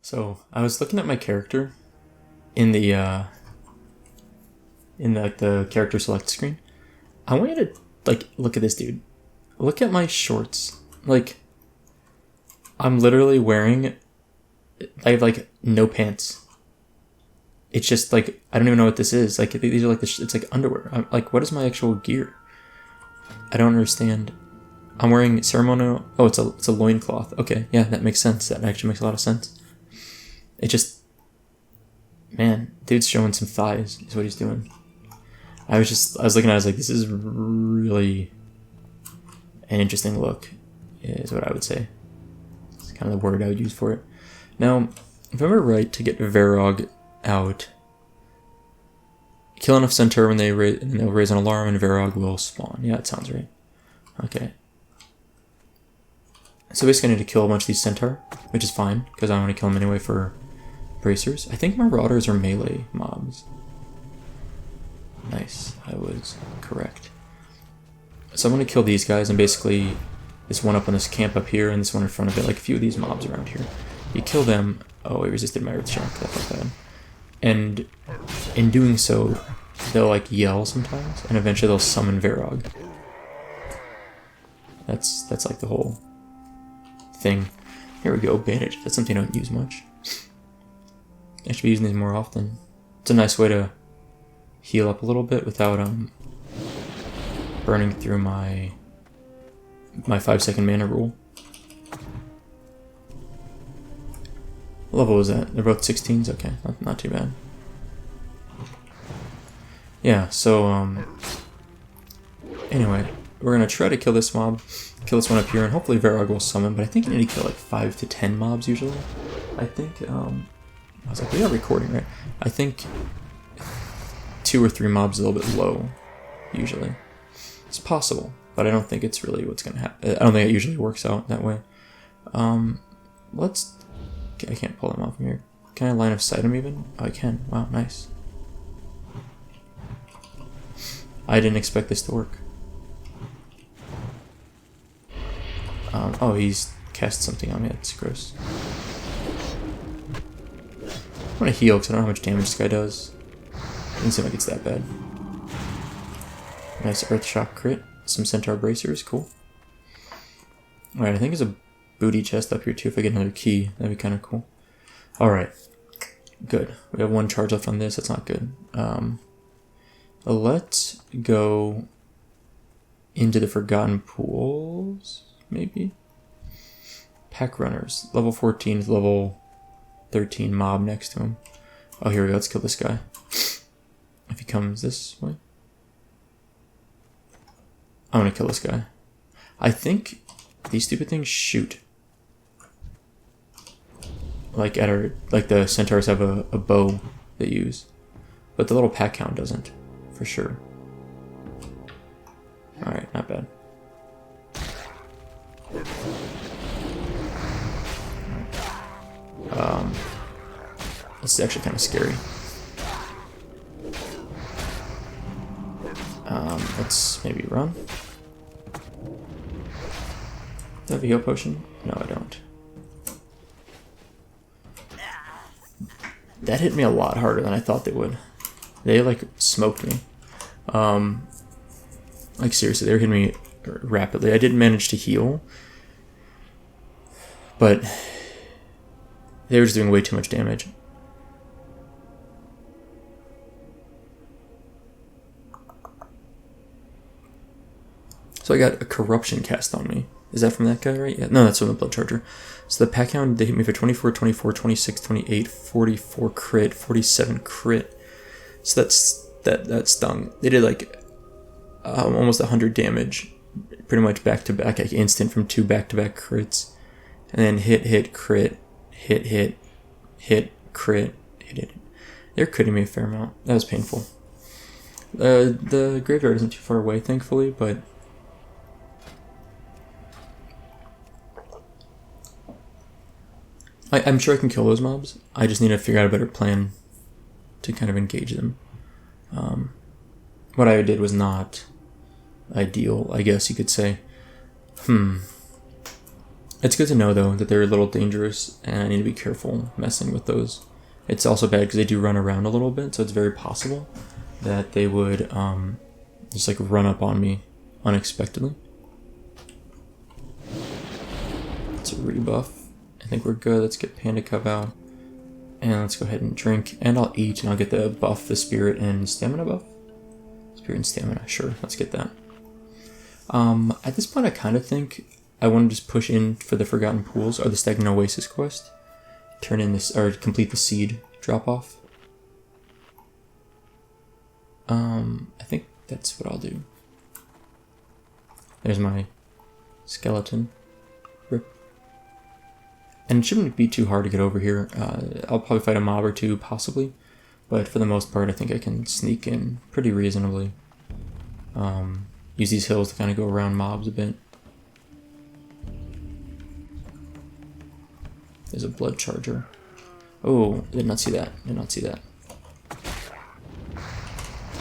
So I was looking at my character in the the character select screen. I want you to look at this dude. Look at my shorts. Like, I'm literally wearing, I have no pants. It's just like, I don't even know what this is. Like, these are it's like underwear. I'm like, what is my actual gear? I don't understand. I'm wearing ceremonial. Oh, it's a loincloth. Okay, yeah, that makes sense. That actually makes a lot of sense. It just, man, dude's showing some thighs is what he's doing. I was looking at it, I was like, this is really an interesting look, is what I would say. It's kind of the word I would use for it. Now, if I remember right, to get Varog out, kill enough centaur when they'll raise an alarm and Varog will spawn. Yeah, that sounds right. Okay. So basically I need to kill a bunch of these centaur, which is fine, because I want to kill them anyway for bracers. I think marauders are melee mobs. Nice, I was correct. So I'm going to kill these guys, and basically this one up on this camp up here and this one in front of it, like a few of these mobs around here. You kill them. Oh, he resisted my earth shock. That felt bad. And in doing so, they'll yell sometimes, and eventually they'll summon Varog. That's like the whole thing. Here we go, bandage. That's something I don't use much. I should be using these more often. It's a nice way to heal up a little bit without burning through my 5-second mana rule. What level was that? They're both 16s? Okay, not too bad. Yeah, so anyway, we're gonna try to kill this mob, kill this one up here, and hopefully Varog will summon, but I think you need to kill 5 to 10 mobs usually. I think, I was like, we are recording, right? I think 2 or 3 mobs is a little bit low, usually. It's possible, but I don't think it's really what's gonna happen. I don't think it usually works out that way. I can't pull them off from here. Can I line of sight him even? Oh, I can. Wow, nice. I didn't expect this to work. Oh, he's cast something on me. That's gross. I'm gonna heal because I don't know how much damage this guy does. Doesn't seem like it's that bad. Nice Earth Shock crit. Some Centaur Bracers. Cool. Alright, I think there's a booty chest up here too. If I get another key, that'd be kind of cool. Alright. Good. We have 1 charge left on this. That's not good. Let's go into the Forgotten Pools, maybe? Pack Runners. Level 14 with level 13 mob next to him. Oh, here we go. Let's kill this guy. If he comes this way. I'm gonna kill this guy. I think these stupid things shoot. The centaurs have a bow they use. But the little pack hound doesn't, for sure. Alright, not bad. This is actually kind of scary. Let's maybe run. Do I have a heal potion? No, I don't. That hit me a lot harder than I thought they would. They smoked me. Seriously, they were hitting me rapidly. I didn't manage to heal, but they were just doing way too much damage. So I got a corruption cast on me. Is that from that guy, right? Yeah. No, that's from the Blood Charger. So the Packhound, they hit me for 24, 24, 26, 28, 44 crit, 47 crit. So that stung. They did almost 100 damage, pretty much back to back, instant from 2 back-to-back crits. And then hit, crit, hit, crit, hit. They're critting me a fair amount. That was painful. The graveyard isn't too far away, thankfully, but I'm sure I can kill those mobs. I just need to figure out a better plan to kind of engage them. What I did was not ideal, I guess you could say. It's good to know, though, that they're a little dangerous, and I need to be careful messing with those. It's also bad because they do run around a little bit, so it's very possible that they would just like run up on me unexpectedly. It's a rebuff. I think we're good. Let's get Panda Cub out. And let's go ahead and drink. And I'll eat, and I'll get the buff, the spirit and stamina buff. Spirit and stamina, sure. Let's get that. At this point, I kind of think I want to just push in for the Forgotten Pools or the Stagnant Oasis quest. Turn in this, or complete the seed drop off. I think that's what I'll do. There's my skeleton. Rip. And it shouldn't be too hard to get over here. I'll probably fight a mob or two, possibly. But for the most part, I think I can sneak in pretty reasonably. Use these hills to kind of go around mobs a bit. There's a blood charger. Oh, did not see that. Did not see that.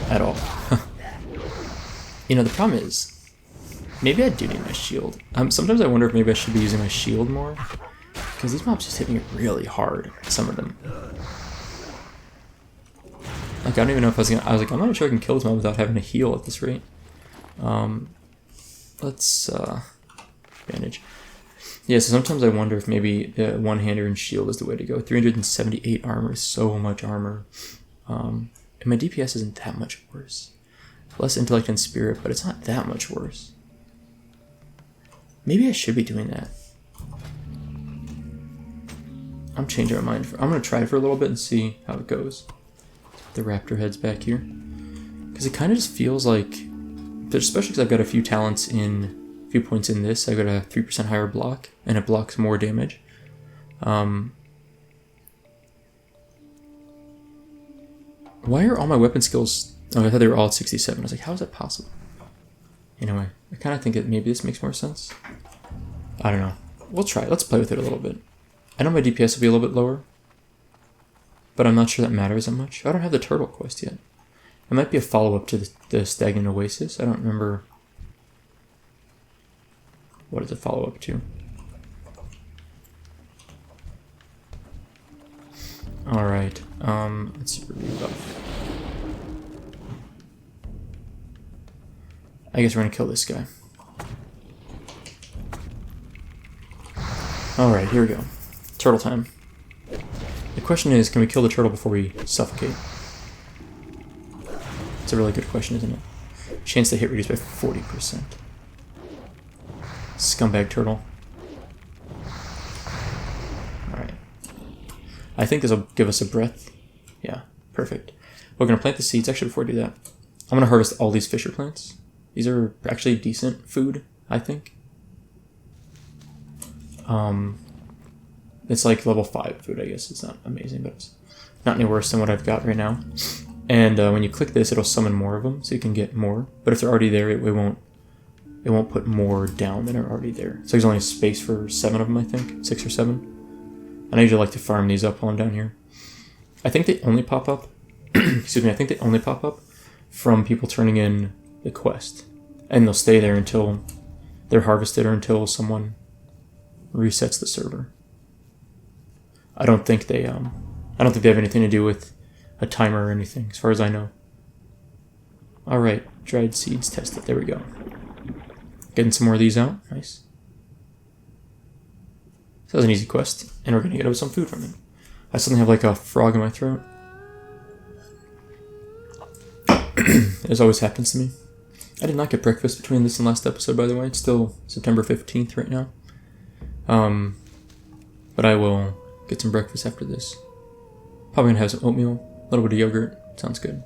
At all. You know, the problem is, maybe I do need my shield. Sometimes I wonder if maybe I should be using my shield more. Because these mobs just hit me really hard, some of them. Like, I don't even know if I was like, I'm not sure I can kill this mob without having to heal at this rate. Let's, bandage. Yeah, so sometimes I wonder if maybe the one-hander and shield is the way to go. 378 armor is so much armor. And my DPS isn't that much worse. Less intellect and spirit, but it's not that much worse. Maybe I should be doing that. I'm changing my mind. I'm going to try it for a little bit and see how it goes. The raptor head's back here. Because it kind of just feels like, especially because I've got a few talents in, a few points in this, I've got a 3% higher block, and it blocks more damage. Why are all my weapon skills... Oh, I thought they were all at 67. I was like, how is that possible? Anyway, I kind of think that maybe this makes more sense. I don't know. We'll try it. Let's play with it a little bit. I know my DPS will be a little bit lower, but I'm not sure that matters that much. I don't have the turtle quest yet. It might be a follow-up to the Stagnant Oasis. I don't remember... What is it follow-up to? Alright, let's rebuff. I guess we're gonna kill this guy. Alright, here we go. Turtle time. The question is, can we kill the turtle before we suffocate? It's a really good question, isn't it? Chance to hit reduced by 40%. Scumbag turtle. Alright. I think this will give us a breath. Yeah, perfect. We're going to plant the seeds. Actually, before I do that, I'm going to harvest all these fisher plants. These are actually decent food, I think. It's like level 5 food, I guess. It's not amazing, but it's not any worse than what I've got right now. And when you click this, it'll summon more of them, so you can get more. But if they're already there, it won't put more down than are already there. So there's only space for 7 of them, I think. 6 or 7. And I usually like to farm these up while I'm down here. I think they only pop up... excuse me, I think they only pop up from people turning in the quest. And they'll stay there until they're harvested or until someone resets the server. I don't think they have anything to do with a timer or anything, as far as I know. Alright, dried seeds tested. There we go. Getting some more of these out. Nice. So that was an easy quest, and we're gonna get some food from it. I suddenly have like a frog in my throat. As always happens to me. I did not get breakfast between this and last episode, by the way. It's still September 15th right now. But I will get some breakfast after this. Probably gonna have some oatmeal, a little bit of yogurt. Sounds good.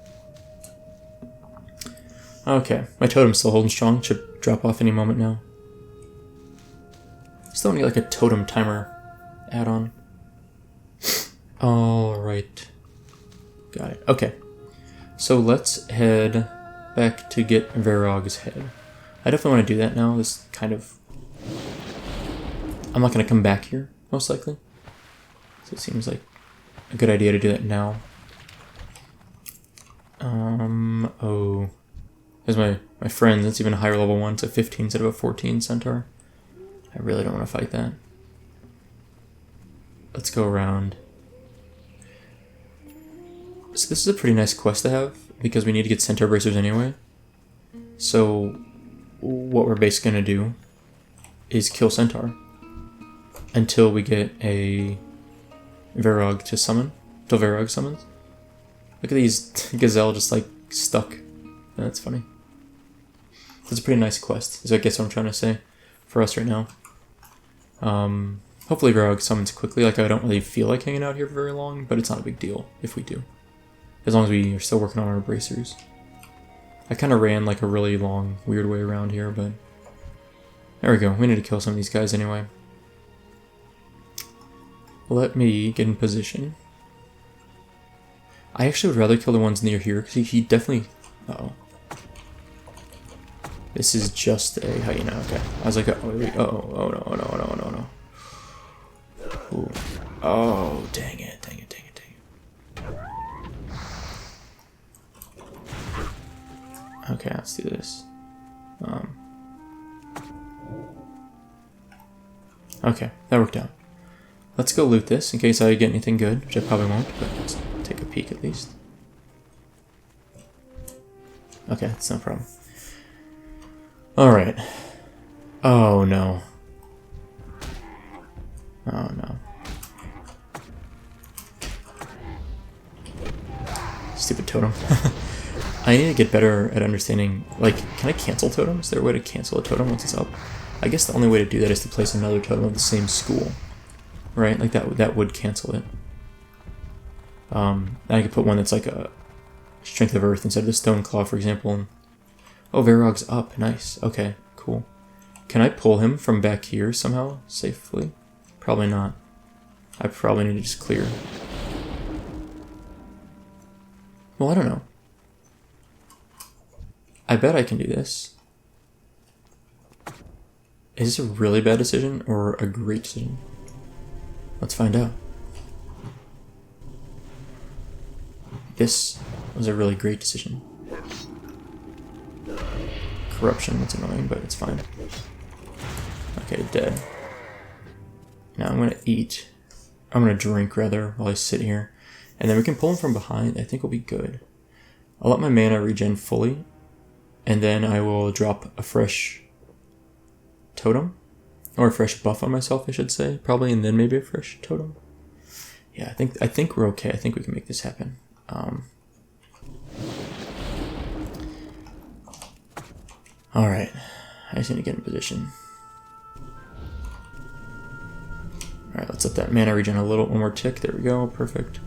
Okay, my totem's still holding strong. Should drop off any moment now. Still need like a totem timer add-on. Alright. Got it. Okay. So let's head back to get Verog's head. I definitely want to do that now. This kind of... I'm not going to come back here, most likely. So it seems like a good idea to do that now. There's my friend. That's even a higher level one. It's a 15 instead of a 14 centaur. I really don't want to fight that. Let's go around. So this is a pretty nice quest to have, because we need to get centaur bracers anyway. So what we're basically going to do is kill centaur until we get a Varog to summon. Till Varog summons. Look at these gazelle just like stuck. That's funny. It's a pretty nice quest, is I guess what I'm trying to say for us right now. Hopefully Varog summons quickly. Like, I don't really feel like hanging out here for very long, but it's not a big deal if we do. As long as we are still working on our bracers. I kind of ran like a really long, weird way around here, but there we go. We need to kill some of these guys anyway. Let me get in position. I actually would rather kill the ones near here, because he definitely... Uh-oh. This is just a hyena, okay. I was like, oh no. Ooh. Oh, dang it. Okay, let's do this. Okay, that worked out. Let's go loot this in case I get anything good, which I probably won't, but let's take a peek at least. Okay, that's no problem. Alright. Oh no. Oh no. Stupid totem. I need to get better at understanding, like, can I cancel totems? Is there a way to cancel a totem once it's up? I guess the only way to do that is to place another totem of the same school. Right? Like, that would cancel it. I could put one that's like a Strength of Earth instead of the Stone Claw, for example. And, oh, Varog's up. Nice. Okay, cool. Can I pull him from back here somehow, safely? Probably not. I probably need to just clear. Well, I don't know. I bet I can do this. Is this a really bad decision or a great decision? Let's find out. This was a really great decision. Corruption, that's annoying, but it's fine. Okay, dead. Now I'm gonna eat. I'm gonna drink, rather, while I sit here. And then we can pull him from behind. I think we'll be good. I'll let my mana regen fully. And then I will drop a fresh totem. Or a fresh buff on myself, I should say. Probably, and then maybe a fresh totem. Yeah, I think we're okay. I think we can make this happen. Alright. I just need to get in position. Alright, let's let that mana regen one more tick. There we go. Perfect.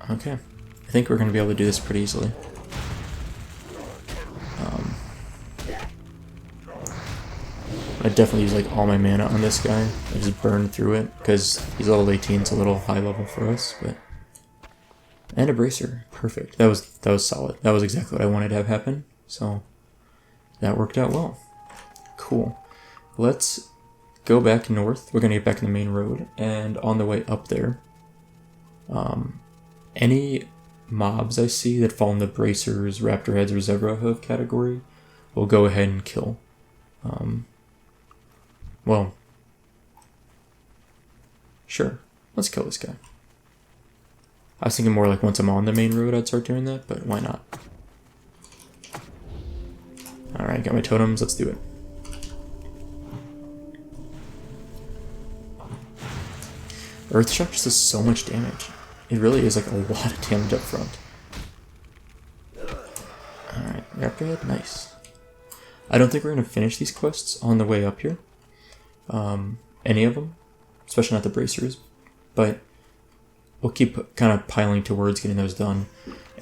Okay. I think we're going to be able to do this pretty easily. I definitely use like all my mana on this guy. I just burn through it because he's level 18. It's a little high level for us, but and a bracer, perfect. That was solid. That was exactly what I wanted to have happen. So that worked out well. Cool. Let's go back north. We're gonna get back in the main road, and on the way up there, any mobs I see that fall in the bracers, raptor heads, or zebra hoof category, we'll go ahead and kill. Well, sure. Let's kill this guy. I was thinking more like once I'm on the main road I'd start doing that, but why not? Alright, got my totems, let's do it. Earthshock just does so much damage. It really is like a lot of damage up front. Alright, Raptor Head, nice. I don't think we're going to finish these quests on the way up here. Any of them. Especially not the bracers. But we'll keep kind of piling towards getting those done.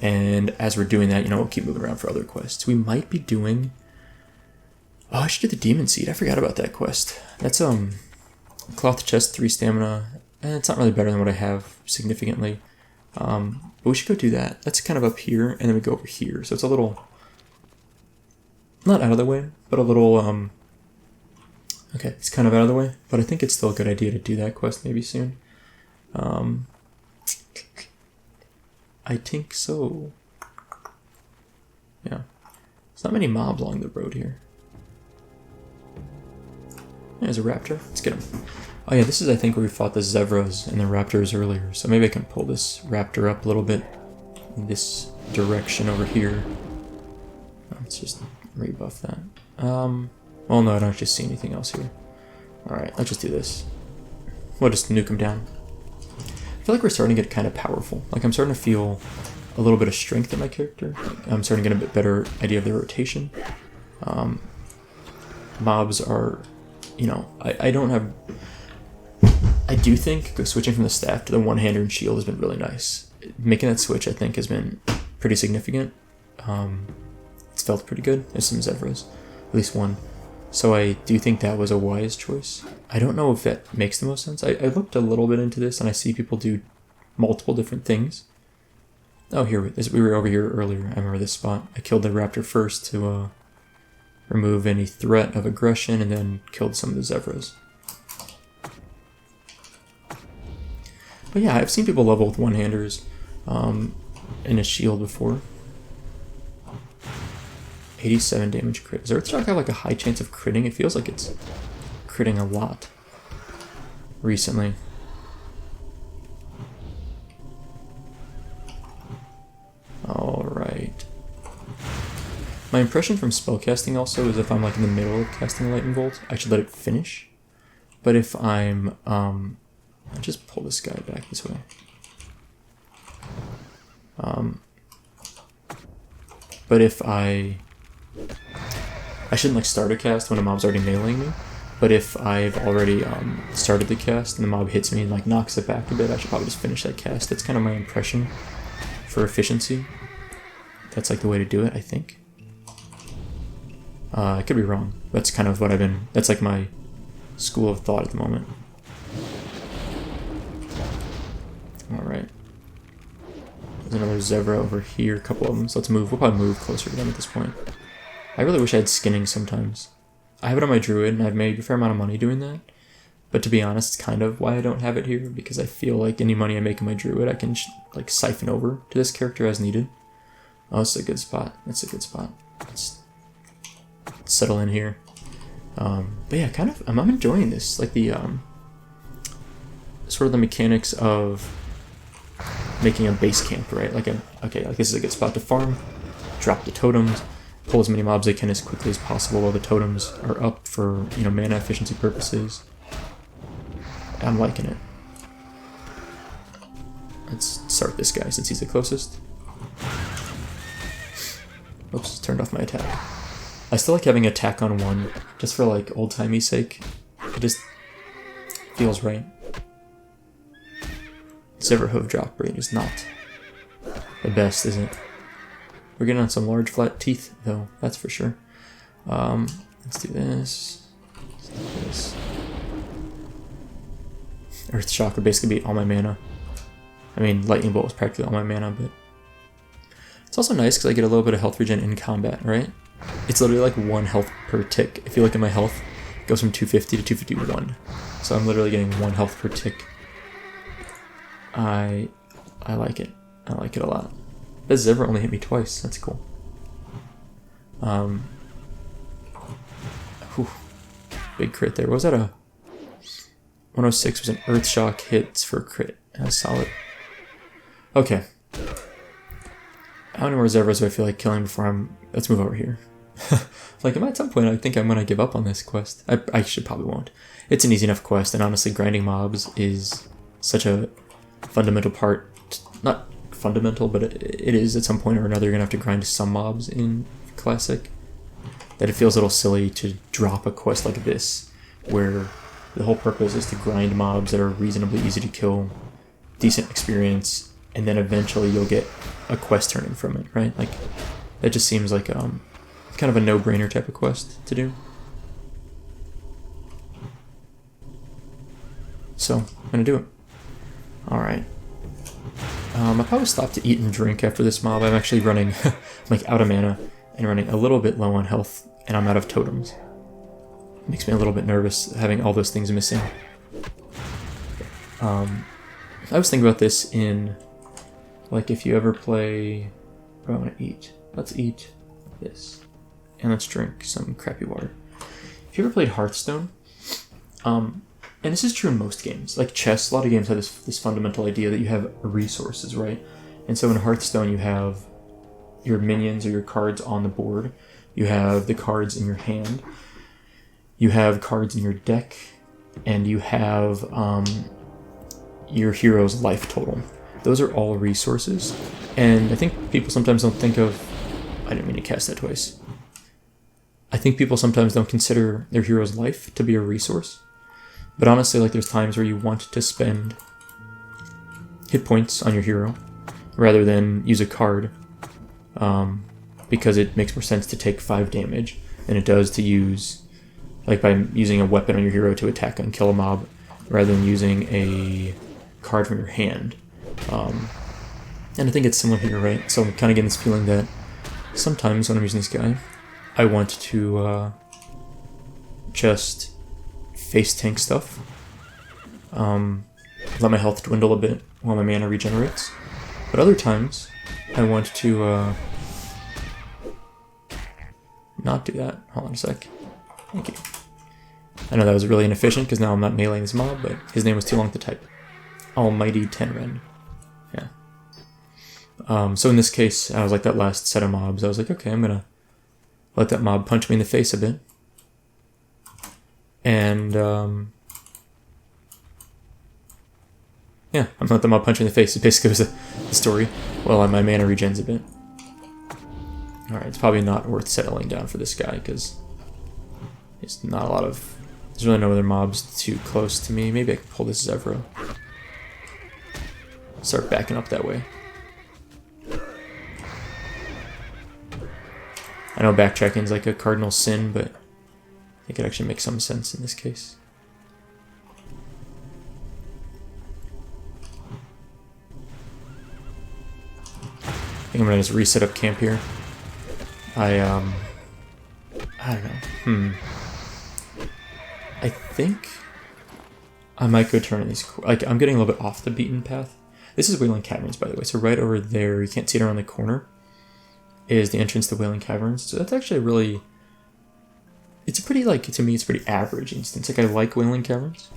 And as we're doing that, we'll keep moving around for other quests. We might be doing... Oh, I should do the Demon Seed. I forgot about that quest. That's, Cloth Chest, 3 stamina. It's not really better than what I have, significantly. But we should go do that. That's kind of up here, and then we go over here. So it's a little... Not out of the way, but a little, Okay, it's kind of out of the way, but I think it's still a good idea to do that quest maybe soon. I I think so. Yeah. There's not many mobs along the road here. There's a raptor. Let's get him. Oh yeah, this is I think where we fought the zebras and the raptors earlier. So maybe I can pull this raptor up a little bit in this direction over here. Let's just rebuff that. Well no, I don't actually see anything else here. Alright, let's just do this. We'll just nuke him down. I feel like we're starting to get kind of powerful. Like I'm starting to feel a little bit of strength in my character. I'm starting to get a bit better idea of the rotation. Mobs are, you know, I don't have... I do think switching from the staff to the one-hander and shield has been really nice. Making that switch, I think, has been pretty significant. It's felt pretty good. There's some zebras, at least one. So I do think that was a wise choice. I don't know if that makes the most sense. I looked a little bit into this, and I see people do multiple different things. Oh, here, we were over here earlier. I remember this spot. I killed the raptor first to remove any threat of aggression, and then killed some of the zebras. But yeah, I've seen people level with one-handers in a shield before. 87 damage crit. Does Earthshock have like a high chance of critting? It feels like it's critting a lot recently. Alright. My impression from spellcasting also is if I'm like in the middle of casting a Lightning Bolt, I should let it finish. But if I'm... I'll just pull this guy back this way. But if I shouldn't like start a cast when a mob's already meleeing me, but if I've already started the cast and the mob hits me and like knocks it back a bit, I should probably just finish that cast. That's kind of my impression for efficiency. That's like the way to do it, I think. I could be wrong. That's kind of what that's like my school of thought at the moment. Alright. There's another zebra over here, a couple of them, so let's move. We'll probably move closer to them at this point. I really wish I had skinning sometimes. I have it on my druid, and I've made a fair amount of money doing that. But to be honest, it's kind of why I don't have it here, because I feel like any money I make in my druid, I can like siphon over to this character as needed. Oh, that's a good spot. That's a good spot. Let's settle in here. But yeah, kind of, I'm enjoying this. Like the, sort of the mechanics of making a base camp, right? Like, okay, like this is a good spot to farm, drop the totems, pull as many mobs I can as quickly as possible while the totems are up for, you know, mana efficiency purposes. I'm liking it. Let's start this guy since he's the closest. Oops, turned off my attack. I still like having attack on one, just for like old-timey sake. It just feels right. Zebra Hoof drop rate is not the best, is it? We're getting on some large flat teeth, though, that's for sure. Let's do this. Let's do this. Earthshock would basically be all my mana. I mean, Lightning Bolt was practically all my mana, but... It's also nice because I get a little bit of health regen in combat, right? It's literally like 1 health per tick. If you look at my health, it goes from 250 to 251. So I'm literally getting 1 health per tick. I like it. I like it a lot. This zebra only hit me twice. That's cool. Whew. Big crit there. What was that? A 106 was an Earthshock hits for crit. That's solid. Okay. How many more zebras do I feel like killing before I'm... Let's move over here. Like, at some point, I think I'm gonna give up on this quest. I should probably won't. It's an easy enough quest, and honestly, grinding mobs is such a fundamental part. Not fundamental, but it is at some point or another. You're gonna have to grind some mobs in Classic. That it feels a little silly to drop a quest like this, where the whole purpose is to grind mobs that are reasonably easy to kill, decent experience, and then eventually you'll get a quest turning from it, right? Like, that just seems like kind of a no-brainer type of quest to do. So, I'm gonna do it. Alright. I'll probably stop to eat and drink after this mob. I'm actually running like out of mana and running a little bit low on health, and I'm out of totems. It makes me a little bit nervous having all those things missing. I was thinking about this in Like if you ever play... What do I want to eat? Let's eat this. And let's drink some crappy water. If you ever played Hearthstone, and this is true in most games, like chess, a lot of games have this fundamental idea that you have resources, right? And so in Hearthstone you have your minions or your cards on the board, you have the cards in your hand, you have cards in your deck, and you have your hero's life total. Those are all resources, and I think people sometimes don't think of... I didn't mean to cast that twice. I think people sometimes don't consider their hero's life to be a resource. But honestly, like, there's times where you want to spend hit points on your hero rather than use a card, because it makes more sense to take 5 damage than it does to use, like, by using a weapon on your hero to attack and kill a mob rather than using a card from your hand. And I think it's similar here, right? So I'm kind of getting this feeling that sometimes when I'm using this guy, I want to just face tank stuff, let my health dwindle a bit while my mana regenerates. But other times, I want to not do that. Hold on a sec. Thank you. I know that was really inefficient because now I'm not meleeing this mob, but his name was too long to type. Almighty Tenren. Yeah. So in this case, I was like that last set of mobs. I was like, okay, I'm gonna let that mob punch me in the face a bit. And, yeah, I'm gonna let the mob punch me in the face. It basically was the story. Well, my mana regens a bit. Alright, it's probably not worth settling down for this guy, because there's not a lot of... There's really no other mobs too close to me. Maybe I can pull this Zevro. Start backing up that way. I know backtracking is like a cardinal sin, but I think it actually makes some sense in this case. I think I'm gonna just reset up camp here. I don't know. I think I might go turn in these... Like, I'm getting a little bit off the beaten path. This is Wailing Caverns, by the way. So right over there, you can't see it around the corner, is the entrance to Wailing Caverns. So that's actually really... It's a pretty, like, to me, it's a pretty average instance. Like, I like Wailing Caverns.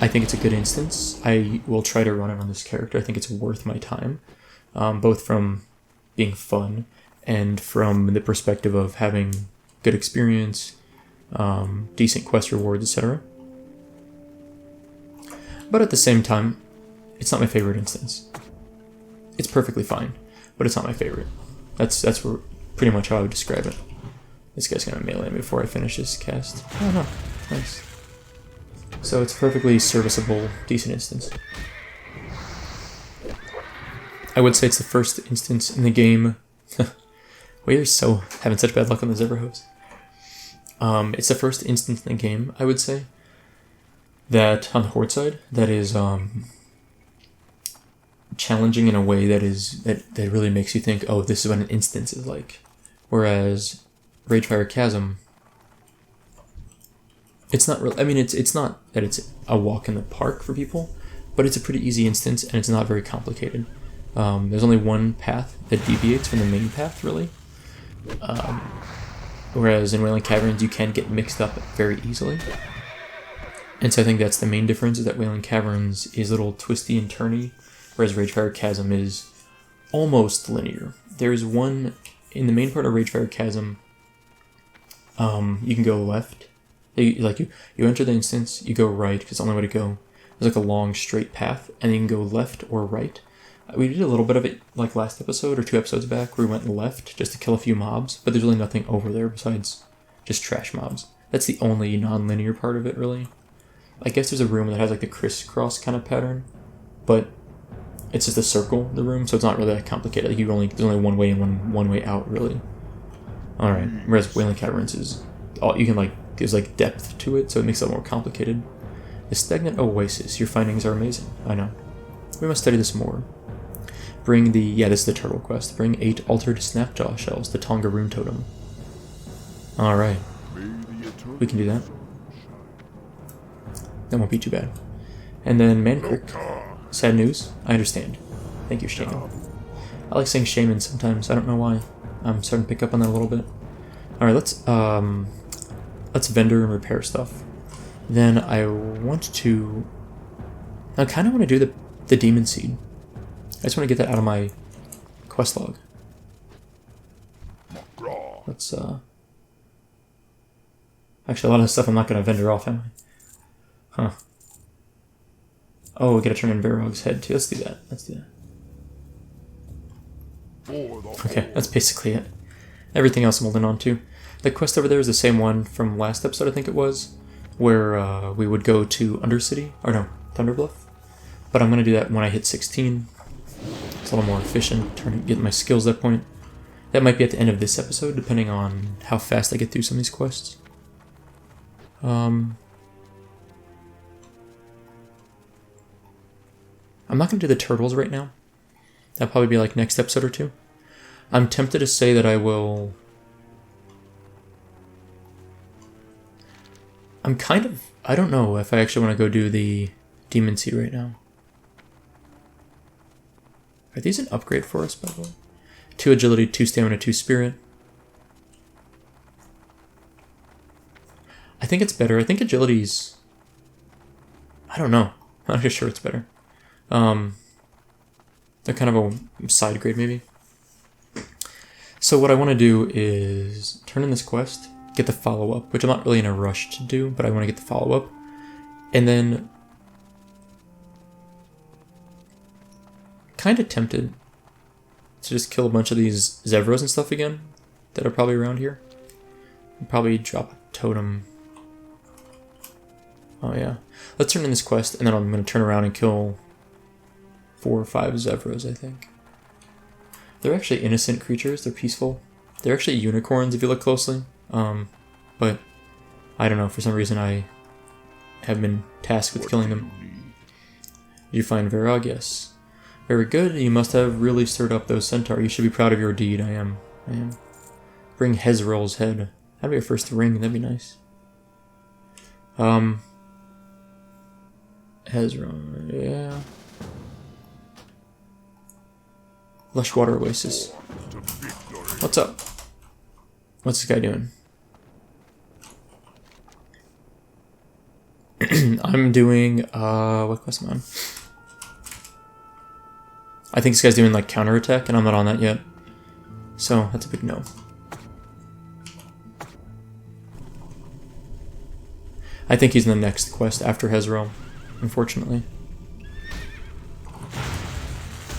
I think it's a good instance. I will try to run it on this character. I think it's worth my time. Both from being fun and from the perspective of having good experience, decent quest rewards, etc. But at the same time, it's not my favorite instance. It's perfectly fine, but it's not my favorite. That's pretty much how I would describe it. This guy's gonna melee me before I finish this cast. Oh no, nice. So it's a perfectly serviceable, decent instance. I would say it's the first instance in the game. We're so having such bad luck on the Zebra Hose. It's the first instance in the game, I would say, that on the Horde side, that is challenging in a way that really makes you think, oh, this is what an instance is like. Whereas Ragefire Chasm, it's not really, I mean, it's not that it's a walk in the park for people, but it's a pretty easy instance and it's not very complicated. There's only one path that deviates from the main path, really. Whereas in Wailing Caverns, you can get mixed up very easily. And so I think that's the main difference, is that Wailing Caverns is a little twisty and turny, whereas Ragefire Chasm is almost linear. There's one, in the main part of Ragefire Chasm, you can go left. You enter the instance, you go right, because it's the only way to go. There's like a long straight path, and you can go left or right. We did a little bit of it like last episode or 2 episodes back, where we went left just to kill a few mobs, but there's really nothing over there besides just trash mobs. That's the only non-linear part of it, really. I guess there's a room that has like the crisscross kind of pattern, but it's just a circle, the room, so it's not really that complicated. Like there's only one way in, one way out, really. Alright, whereas Wailing Caverns is all you can there's like depth to it, so it makes it a little more complicated. The Stagnant Oasis, your findings are amazing. I know. We must study this more. Bring this is the turtle quest. Bring 8 altered snapjaw shells to Tonga Rune Totem. Alright. We can do that. That won't be too bad. And then Mankrik. Sad news. I understand. Thank you, Shaman. I like saying Shaman sometimes. I don't know why. I'm starting to pick up on that a little bit. Alright, let's vendor and repair stuff. Then I kind of want to do the demon seed. I just want to get that out of my quest log. Let's actually, a lot of stuff I'm not going to vendor off, am I? Huh. Oh, we gotta turn in Varrog's head too. Let's do that. Okay, that's basically it. Everything else I'm holding on to. The quest over there is the same one from last episode, I think it was, where we would go to Undercity, or no, Thunderbluff. But I'm gonna do that when I hit 16. It's a little more efficient, get my skills at that point. That might be at the end of this episode, depending on how fast I get through some of these quests. I'm not going to do the turtles right now. That'll probably be like next episode or two. I'm tempted to say that I will... I don't know if I actually want to go do the Demon Seed right now. Are these an upgrade for us, by the way? 2 agility, 2 stamina, 2 spirit. I think it's better. I think agility's... I don't know. I'm not sure it's better. They're kind of a side grade, maybe. So what I want to do is turn in this quest, get the follow-up, which I'm not really in a rush to do, but I want to get the follow-up. And then... kind of tempted to just kill a bunch of these Zevros and stuff again that are probably around here. And probably drop a totem. Oh yeah. Let's turn in this quest, and then I'm going to turn around and kill 4 or 5 Zevros, I think. They're actually innocent creatures. They're peaceful. They're actually unicorns if you look closely. But I don't know. For some reason, I have been tasked with killing them. Did you find Varrog? Yes. Very good. You must have really stirred up those centaur. You should be proud of your deed. I am. Bring Hezrol's head. That'd be your first ring. That'd be nice. Hezrol. Yeah. Lush Water Oasis. What's up? What's this guy doing? I'm doing, what quest am I on? I think this guy's doing like counterattack, and I'm not on that yet. So, that's a big no. I think he's in the next quest after Hezrol, unfortunately.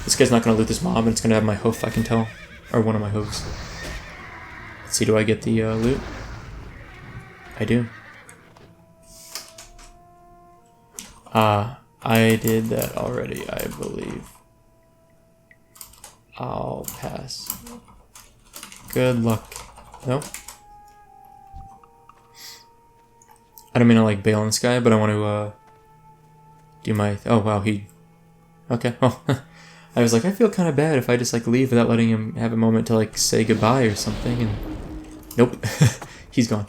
This guy's not going to loot this mob, and it's going to have my hoof, I can tell. Or one of my hoofs. Let's see, do I get the loot? I do. I did that already, I believe. I'll pass. Good luck. No? I don't mean to like bail on this guy, but I want to do my... Oh wow, he... Okay, well... I was like, I feel kind of bad if I just like leave without letting him have a moment to like say goodbye or something, and nope, he's gone.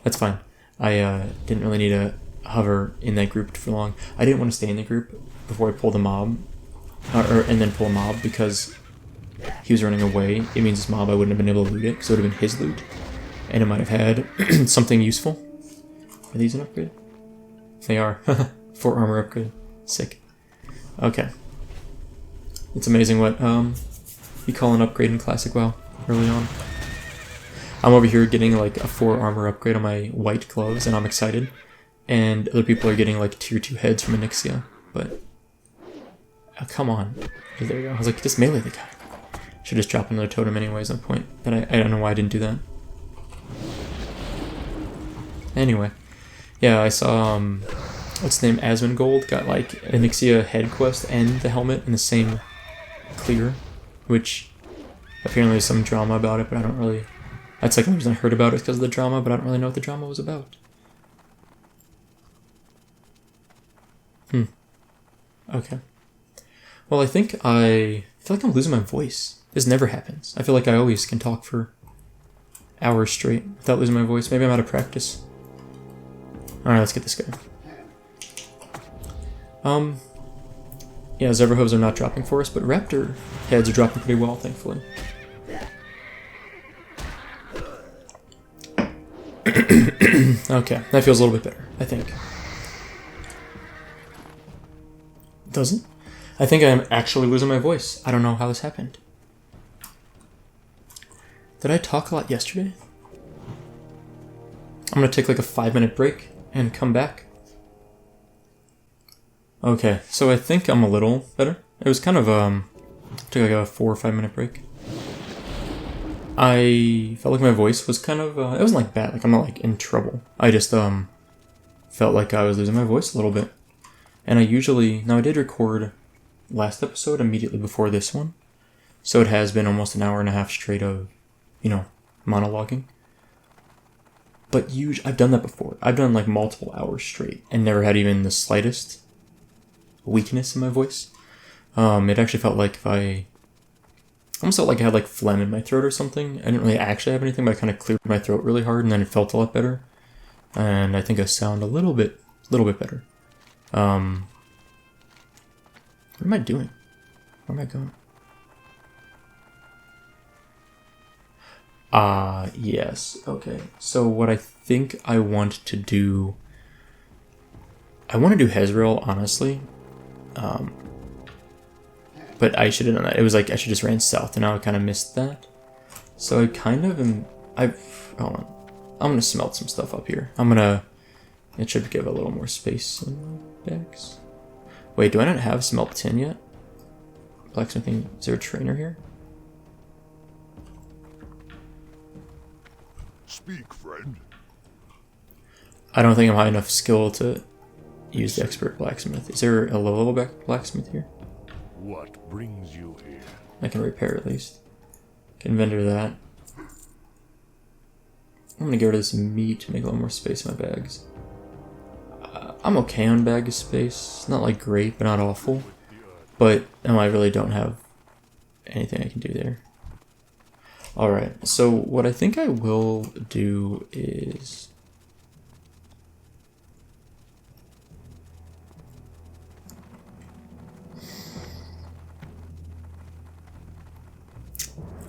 That's fine. I didn't really need to hover in that group for long. I didn't want to stay in the group before I pulled a mob, and then pull a mob because he was running away. It means this mob I wouldn't have been able to loot it because it would have been his loot, and it might have had something useful. Are these an upgrade? They are. 4 armor upgrade. Sick. Okay. It's amazing what you call an upgrade in Classic WoW early on. I'm over here getting like a 4 armor upgrade on my white gloves, and I'm excited. And other people are getting like tier 2 heads from Onyxia, but oh, come on. There we go. I was like, just melee the guy. Should just drop another totem anyways on point, but I don't know why I didn't do that. Anyway, yeah, I saw what's the name? Asmongold got like an Onyxia head quest and the helmet in the same clear, which apparently there's some drama about it, but I don't really... That's like the reason I heard about it because of the drama, but I don't really know what the drama was about. Okay. Well, I feel like I'm losing my voice. This never happens. I feel like I always can talk for hours straight without losing my voice. Maybe I'm out of practice. Alright, let's get this guy. Yeah, zebra hooves are not dropping for us, but raptor heads are dropping pretty well, thankfully. Okay, that feels a little bit better, I think. Doesn't? I think I'm actually losing my voice. I don't know how this happened. Did I talk a lot yesterday? I'm gonna take like a 5-minute break and come back. Okay, so I think I'm a little better. It was kind of, took like a 4 or 5 minute break. I felt like my voice was kind of, it wasn't like bad, like I'm not like in trouble. I just, felt like I was losing my voice a little bit. And I did record last episode immediately before this one. So it has been almost an hour and a half straight of, monologuing. But I've done that before. I've done like multiple hours straight and never had even the slightest weakness in my voice. It actually felt like almost felt like I had like phlegm in my throat or something. I didn't really actually have anything, but I kind of cleared my throat really hard and then it felt a lot better. And I think I sound a little bit better. What am I doing? Where am I going? Yes. Okay. So what I think I want to do... I want to do Hezreel, honestly. But I should have done that. It was like I should just ran south, and now I kind of missed that. So I kind of am... Hold on. I'm going to smelt some stuff up here. It should give a little more space in my bags. Wait, do I not have smelt tin yet? Blacksmithing... Is there a trainer here? Speak, friend. I don't think I'm high enough skill to use the expert blacksmith. Is there a low level blacksmith here? What brings you here? I can repair at least. Can vendor that. I'm gonna get rid of this meat to make a little more space in my bags. I'm okay on bag space. Not like great, but not awful. But I really don't have anything I can do there. Alright, so what I think I will do is...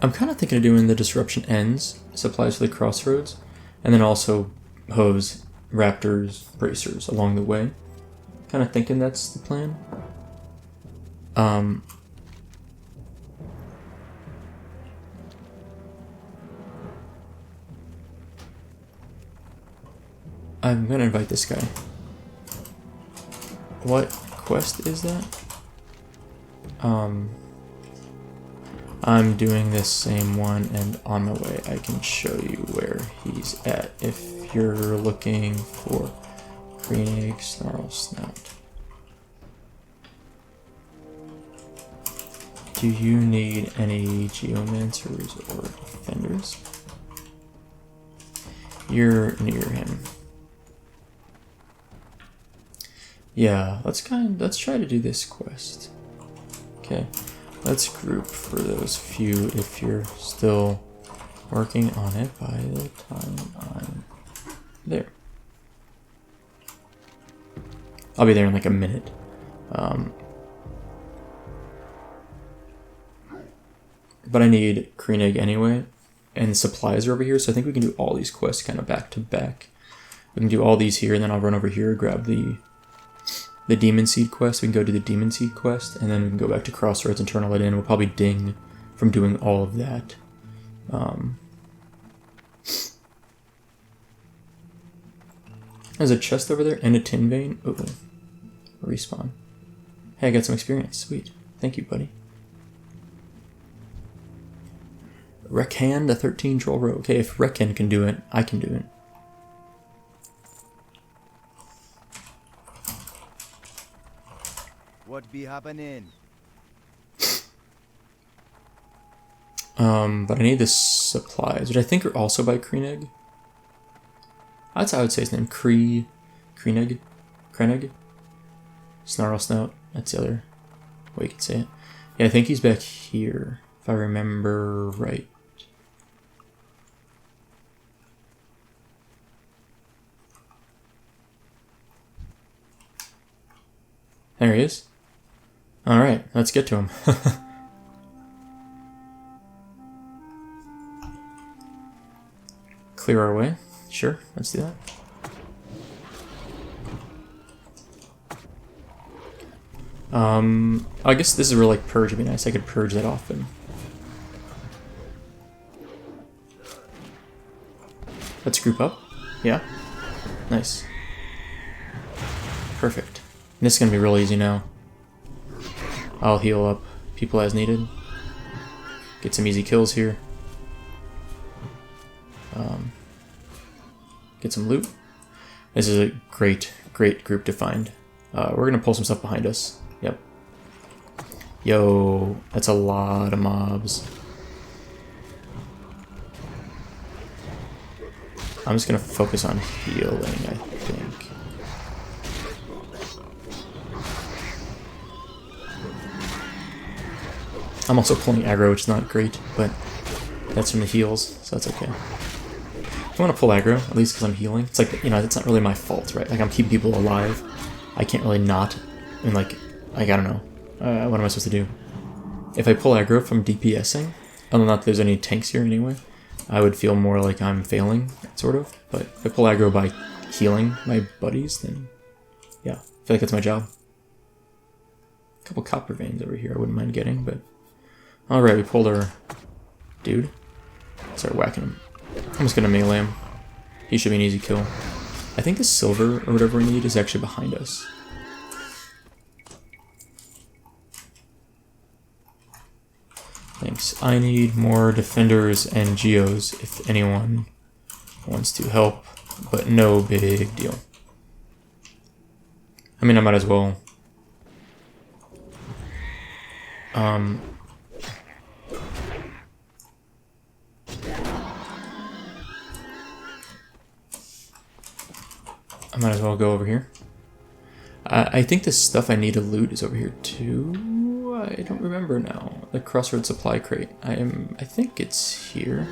I'm kind of thinking of doing the Disruption Ends, supplies for the crossroads, and then also hooves, raptors, bracers along the way. Kind of thinking that's the plan. I'm gonna invite this guy. What quest is that? I'm doing this same one, and on my way I can show you where he's at if you're looking for green egg snarl snout. Do you need any geomancers or defenders? You're near him. Yeah, let's try to do this quest. Okay, let's group for those few if you're still working on it by the time I'm there. I'll be there in like a minute. But I need green egg anyway, and supplies are over here, so I think we can do all these quests kind of back to back. We can do all these here, and then I'll run over here, grab the Demon Seed quest. We can go do the Demon Seed quest, and then we can go back to Crossroads and turn all that in. We'll probably ding from doing all of that. There's a chest over there and a tin vein. Oh, respawn. Hey, I got some experience. Sweet. Thank you, buddy. Reckhan, the 13 troll row. Okay, if Reckhan can do it, I can do it. What be happening? But I need the supplies, which I think are also by Kreenegg. That's how I would say his name. Kreenegg? Snarl Snout. That's the other way you could say it. Yeah, I think he's back here, if I remember right. There he is. Alright, let's get to him. Clear our way. Sure, let's do that. I guess this is where like purge would be nice. I could purge that often. Let's group up. Yeah. Nice. Perfect. And this is gonna be real easy now. I'll heal up people as needed. Get some easy kills here. Get some loot. This is a great group to find. We're gonna pull some stuff behind us. Yep. Yo, that's a lot of mobs. I'm just gonna focus on healing, I think. I'm also pulling aggro, which is not great, but that's from the heals, so that's okay. I want to pull aggro, at least because I'm healing. It's like, you know, it's not really my fault, right? Like, I'm keeping people alive. I can't really not, and like I don't know. What am I supposed to do? If I pull aggro from DPSing, I don't know if there's any tanks here anyway, I would feel more like I'm failing, sort of. But if I pull aggro by healing my buddies, then yeah, I feel like that's my job. A couple copper veins over here I wouldn't mind getting, but... Alright, we pulled our dude. Start whacking him. I'm just gonna melee him. He should be an easy kill. I think the silver, or whatever we need, is actually behind us. Thanks. I need more defenders and geos if anyone wants to help, but no big deal. I mean, I might as well. I might as well go over here. I think the stuff I need to loot is over here too. I don't remember now. The crossroad supply crate. I think it's here.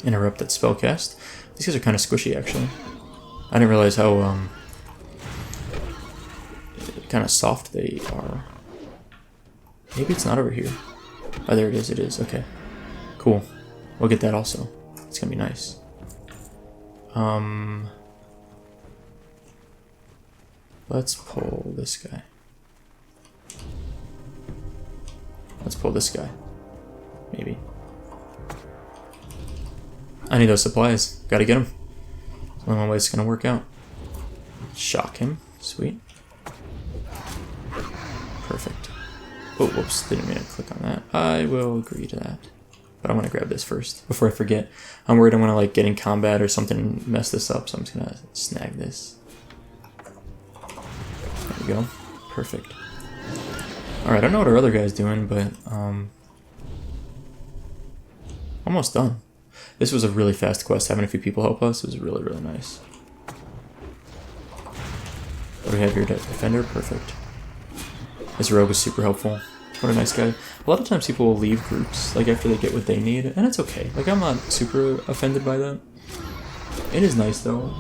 Interrupt that spellcast. These guys are kind of squishy, actually. I didn't realize how kind of soft they are. Maybe it's not over here. Oh, there it is. It is. Okay. Cool. We'll get that also. It's gonna be nice. Let's pull this guy. Let's pull this guy. Maybe. I need those supplies. Gotta get them. That's the only way it's gonna work out. Shock him. Sweet. Perfect. Oh, whoops. Didn't mean to click on that. I will agree to that. But I want to grab this first, before I forget. I'm worried I'm going to like get in combat or something and mess this up, so I'm just going to snag this. There we go. Perfect. Alright, I don't know what our other guy's doing, but almost done. This was a really fast quest. Having a few people help us was really, really nice. What do we have here? Defender? Perfect. This rogue is super helpful. What a nice guy. A lot of times people will leave groups, like after they get what they need, and it's okay. Like, I'm not super offended by that. It is nice, though.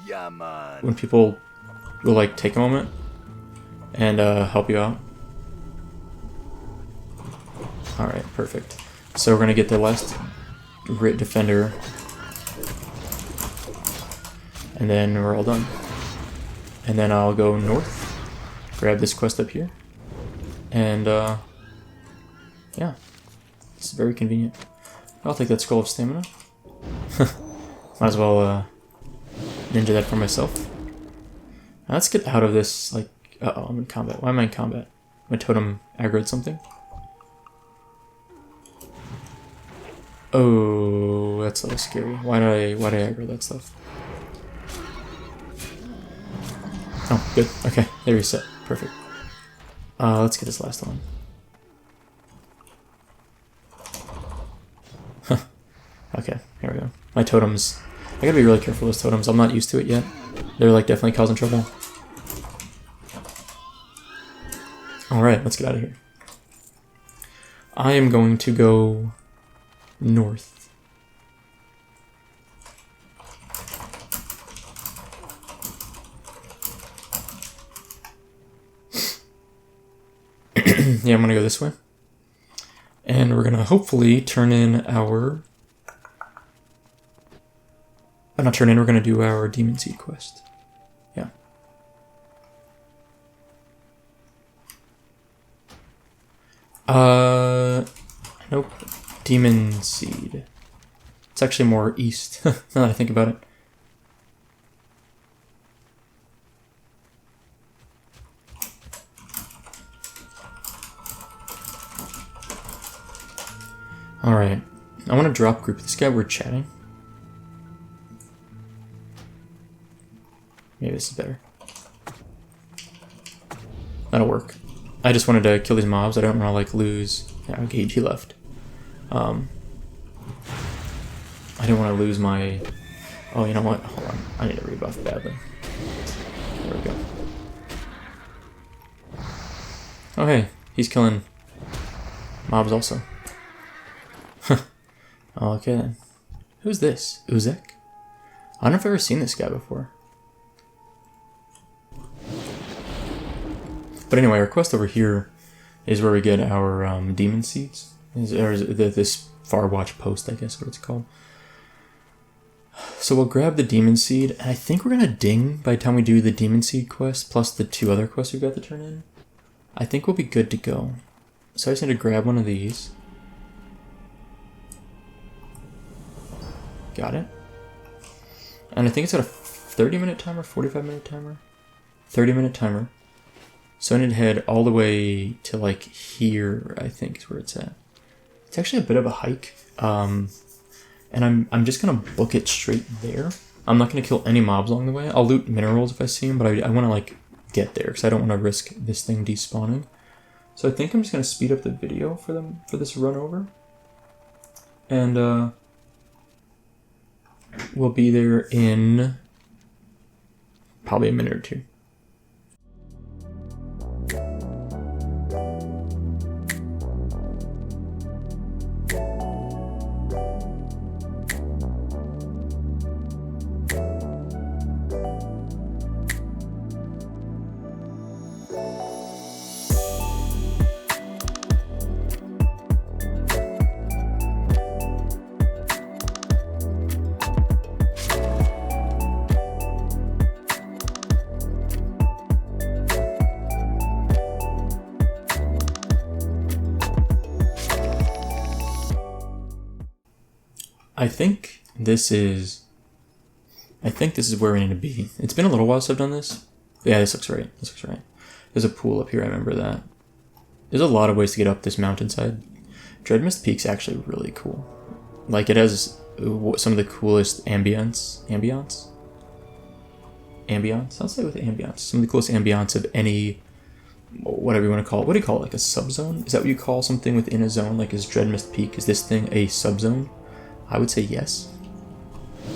Yeah, man. When people will, like, take a moment and help you out. Alright, perfect. So we're gonna get the last Grit Defender, and then we're all done. And then I'll go north, grab this quest up here, and yeah, it's very convenient. I'll take that Scroll of Stamina. Might as well ninja that for myself. Now let's get out of this, like, uh-oh, I'm in combat. Why am I in combat? My totem aggroed something? Oh, that's a little scary. Why did I aggro that stuff? Oh, good. Okay, they reset. Perfect. Let's get this last one. Okay, here we go. My totems. I gotta be really careful with those totems. I'm not used to it yet. They're like definitely causing trouble. Alright, let's get out of here. I am going to go north. Yeah, I'm gonna go this way. And we're gonna hopefully turn in our... not turn in, we're gonna do our Demon Seed quest. Yeah. Nope. Demon Seed. It's actually more east, now that I think about it. Alright. I want to drop group this guy. We're chatting. Maybe this is better. That'll work. I just wanted to kill these mobs. I don't want to like lose... Yeah, okay, he left. I didn't want to lose my... Oh, you know what? Hold on. I need to rebuff badly. There we go. Oh, hey. He's killing mobs also. Okay then. Who's this? Uzek? I don't know if I've ever seen this guy before. But anyway, our quest over here is where we get our demon seeds. This Farwatch post, I guess what it's called. So we'll grab the demon seed, and I think we're gonna ding by the time we do the demon seed quest, plus the 2 other quests we've got to turn in. I think we'll be good to go. So I just need to grab one of these. Got it. And I think it's got a 30-minute timer, 45-minute timer? 30-minute timer. So I need to head all the way to like here, I think is where it's at. It's actually a bit of a hike. And I'm just gonna book it straight there. I'm not gonna kill any mobs along the way. I'll loot minerals if I see them, but I wanna like get there because I don't wanna risk this thing despawning. So I think I'm just gonna speed up the video for this run over. And we'll be there in probably a minute or 2. I think this is where we need to be. It's been a little while since I've done this. Yeah, this looks right. This looks right. There's a pool up here, I remember that. There's a lot of ways to get up this mountainside. Dreadmist Peak's actually really cool. Like, it has some of the coolest ambience. I'll say with ambience. Some of the coolest ambience of any, whatever you want to call it. What do you call it? Like a subzone? Is that what you call something within a zone? Like, is Dreadmist Peak, is this thing a subzone? I would say yes.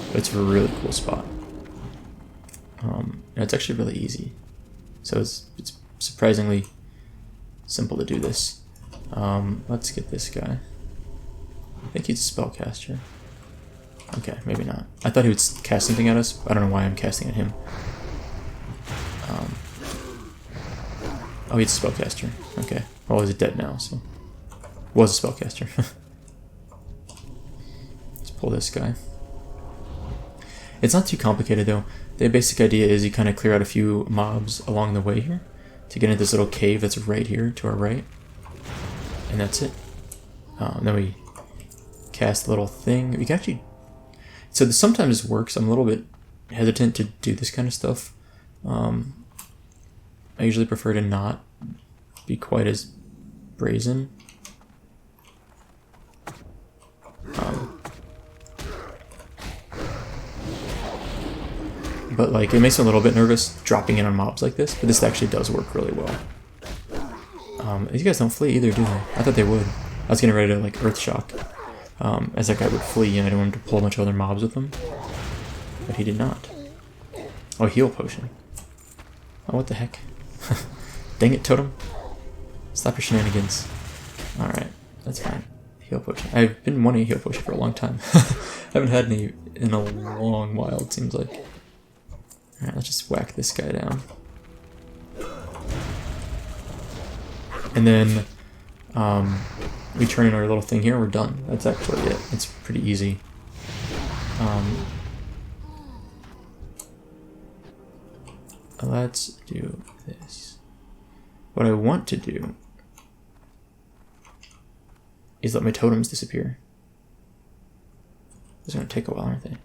But it's a really cool spot. And it's actually really easy. So it's surprisingly simple to do this. Let's get this guy. I think he's a spellcaster. Okay, maybe not. I thought he would cast something at us. I don't know why I'm casting at him. Oh, he's a spellcaster. Okay. Well, he's dead now, so... Was a spellcaster. Let's pull this guy. It's not too complicated, though. The basic idea is you kind of clear out a few mobs along the way here to get into this little cave that's right here to our right. And that's it. Then we cast a little thing. We can actually... So this sometimes works. I'm a little bit hesitant to do this kind of stuff. I usually prefer to not be quite as brazen. But like, it makes me a little bit nervous dropping in on mobs like this, but this actually does work really well. These guys don't flee either, do they? I thought they would. I was getting ready to like Earth Shock, as that guy would flee, and I didn't want him to pull a bunch of other mobs with him. But he did not. Oh, heal potion. Oh, what the heck? Dang it, Totem. Stop your shenanigans. Alright, that's fine. heal potion. I've been wanting a heal potion for a long time. I haven't had any in a long while, it seems like. Alright, let's just whack this guy down. And then we turn in our little thing here, we're done. That's actually it. It's pretty easy. Let's do this. What I want to do is let my totems disappear. It's going to take a while, aren't they?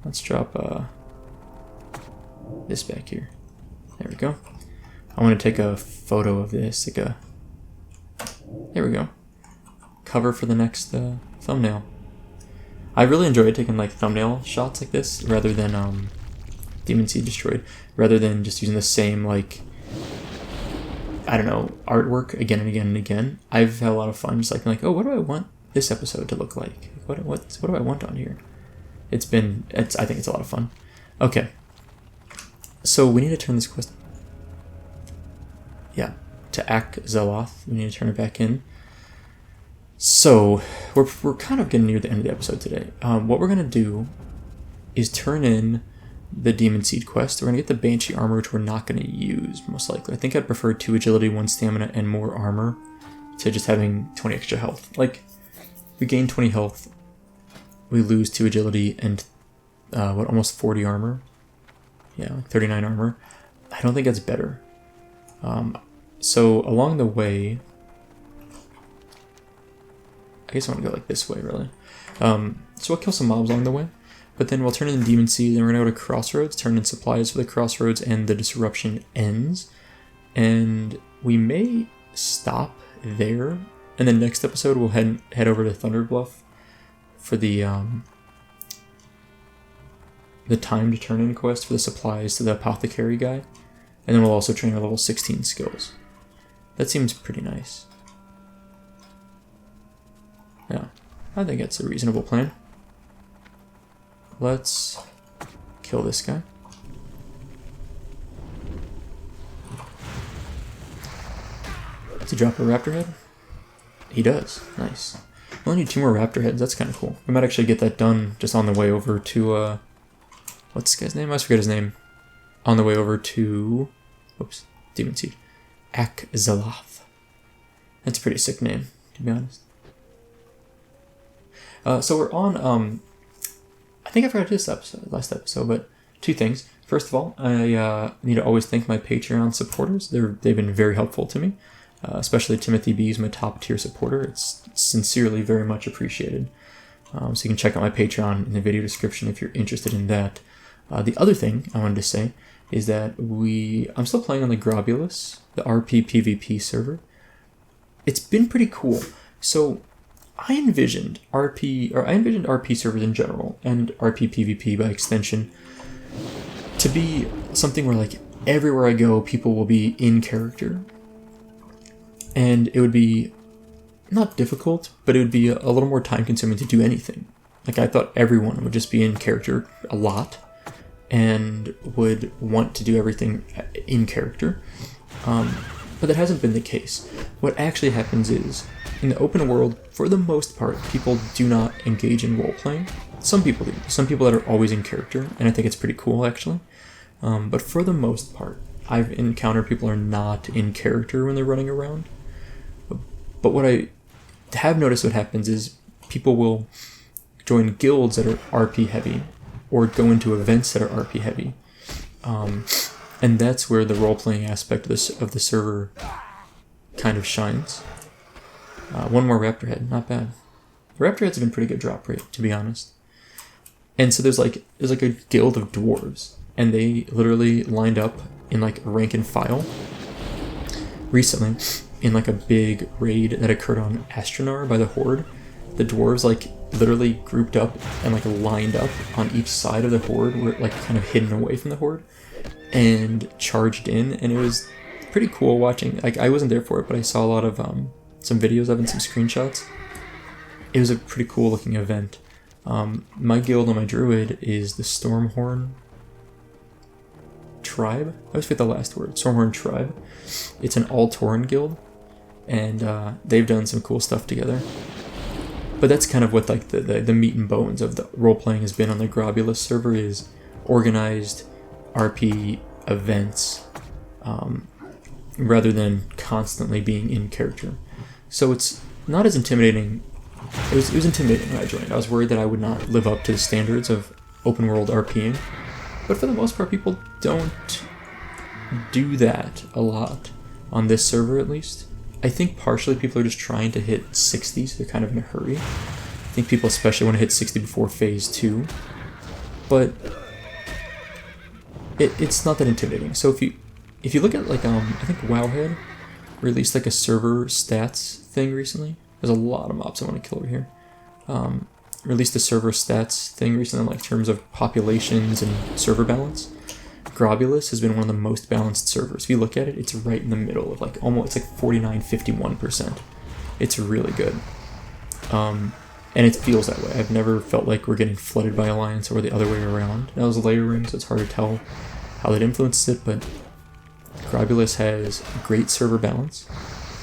Let's drop this back here. There we go. I want to take a photo of this, like a... There we go. Cover for the next thumbnail. I really enjoyed taking like thumbnail shots like this, rather than Demon Seed Destroyed, rather than just using the same, like, I don't know, artwork again and again and again. I've had a lot of fun just like, oh, what do I want this episode to look like? What do I want on here? I think it's a lot of fun. Okay. So we need to turn this quest... Yeah. To Ak-Zeloth. We need to turn it back in. So, we're kind of getting near the end of the episode today. What we're going to do is turn in the Demon Seed quest. We're going to get the Banshee armor, which we're not going to use, most likely. I think I'd prefer 2 agility, 1 stamina, and more armor to just having 20 extra health. Like, we gain 20 health, we lose 2 agility, and, almost 40 armor? Yeah, like 39 armor. I don't think that's better. So, along the way... I guess I want to go like this way, really. So we'll kill some mobs along the way. But then we'll turn in the Demon Seed, then we're going to go to Crossroads, turn in supplies for the Crossroads, and the Disruption ends. And we may stop there. And then next episode we'll head over to Thunderbluff for the time to turn in quest for the supplies to the Apothecary guy. And then we'll also train our level 16 skills. That seems pretty nice. Yeah, I think that's a reasonable plan. Let's kill this guy. Does he drop a raptor head? He does. Nice. We only need 2 more raptor heads. That's kind of cool. We might actually get that done just on the way over to, what's this guy's name? I always forget his name. On the way over to... Oops. Demon Seed. Ak-Zeloth. That's a pretty sick name, to be honest. So we're on, I think I forgot to do this last episode, but 2 things. First of all, I need to always thank my Patreon supporters. They've been very helpful to me, especially Timothy B is my top tier supporter. It's sincerely very much appreciated. So you can check out my Patreon in the video description if you're interested in that. The other thing I wanted to say is that I'm still playing on the Grobulus, the RP PvP server. It's been pretty cool. So I envisioned RP servers in general, and RP PvP by extension, to be something where, like, everywhere I go, people will be in character. And it would be not difficult, but it would be a little more time consuming to do anything. Like, I thought everyone would just be in character a lot, and would want to do everything in character. But that hasn't been the case. What actually happens is, in the open world, for the most part, people do not engage in role-playing. Some people do. Some people that are always in character, and I think it's pretty cool, actually. But for the most part, I've encountered people are not in character when they're running around. But what I have noticed what happens is people will join guilds that are RP heavy, or go into events that are RP heavy. And that's where the role-playing aspect of the server kind of shines. 1 more raptor head, not bad. The raptor heads have been pretty good drop rate, to be honest. And so there's like a guild of dwarves, and they literally lined up in like rank and file recently in like a big raid that occurred on Astronar by the Horde. The dwarves like literally grouped up and like lined up on each side of the Horde, were like kind of hidden away from the Horde, and charged in, and it was pretty cool watching. Like, I wasn't there for it, but I saw a lot of some videos of it and some screenshots. It was a pretty cool looking event. My guild on my druid is the Stormhorn Tribe. I always forget the last word. Stormhorn Tribe. It's an all-Tauren guild, and they've done some cool stuff together. But that's kind of what like the meat and bones of the role playing has been on the Grobulus server, is organized RP events, rather than constantly being in character. So it's not as intimidating. It was intimidating when I joined. I was worried that I would not live up to the standards of open world RPing, but for the most part, people don't do that a lot on this server, at least. I think partially people are just trying to hit 60, so they're kind of in a hurry. I think people especially want to hit 60 before phase 2, but it's not that intimidating. So if you look at like I think Wowhead released like a server stats thing recently. There's a lot of mobs I want to kill over here. Released a server stats thing recently, like terms of populations and server balance. Grobulus has been one of the most balanced servers. If you look at it, it's right in the middle of like almost, it's like 49-51%. It's really good. And it feels that way. I've never felt like we're getting flooded by Alliance or the other way around. That was layering, so it's hard to tell how that influences it, but Grobulus has great server balance.